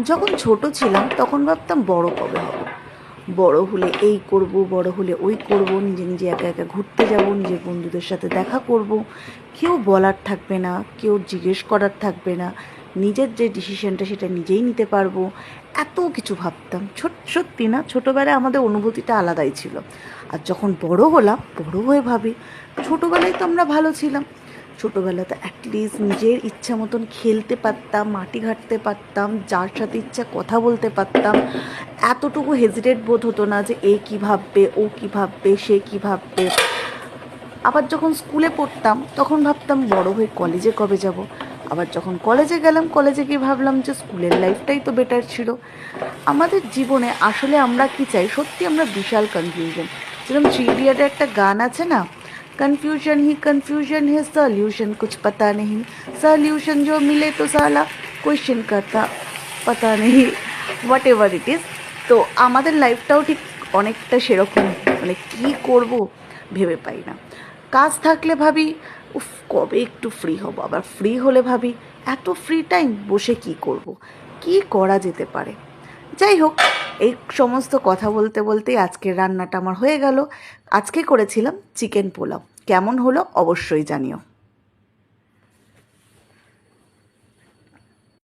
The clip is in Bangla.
যখন ছোট ছিলাম তখন ভাবতাম বড় কবে হব, বড় হলে এই করব, বড় হলে ওই করব, নিজে নিজে একা একা ঘুরতে যাব, নিজের বন্ধুদের সাথে দেখা করব, কেউ বলার থাকবে না, কেউ জিজ্ঞেস করার থাকবে না, নিজের যে ডিসিশনটা সেটা নিজেই নিতে পারবো। এত কিছু ভাবতাম। সত্যি না, ছোটোবেলায় আমাদের অনুভূতিটা আলাদাই ছিল। আর যখন বড় হলাম, বড় হয়ে ভাবি ছোটোবেলায় তো আমরা ভালো ছিলাম। ছোটোবেলাতে অ্যাটলিস্ট নিজের ইচ্ছা মতন খেলতে পারতাম, মাটি ঘাঁটতে পারতাম, যার সাথে ইচ্ছা কথা বলতে পারতাম। এতটুকু হেজিটেট বোধ হতো না যে এ কী ভাববে, ও কী ভাববে, সে কী ভাববে। আবার যখন স্কুলে পড়তাম তখন ভাবতাম বড় হয়ে কলেজে কবে যাব। আবার যখন কলেজে গেলাম, কলেজে গিয়ে ভাবলাম যে স্কুলের লাইফটাই তো বেটার ছিল। আমাদের জীবনে আসলে আমরা কি চাই, সত্যি আমরা বিশাল কনফিউশন। যেরকম থ্রি ইডিয়টে একটা গান আছে না, कन्फ्यूजन है सॉल्यूशन कुछ पता नहीं, सॉल्यूशन जो मिले तो साला क्वेश्चन करता पता नहीं, হোয়াট এভার ইট ইজ। তো আমাদের লাইফটাও ঠিক অনেকটা সেরকম, মানে কী করব ভেবে পাই না। কাজ থাকলে ভাবি উফ কবে একটু ফ্রি হব, আবার ফ্রি হলে ভাবি এত ফ্রি টাইম বসে কি করব, কি করা যেতে পারে। যাই হোক, এই সমস্ত কথা বলতে বলতেই আজকের রান্নাটা আমার হয়ে গেল। আজকে করেছিলাম চিকেন পোলাও। কেমন হলো অবশ্যই জানিও।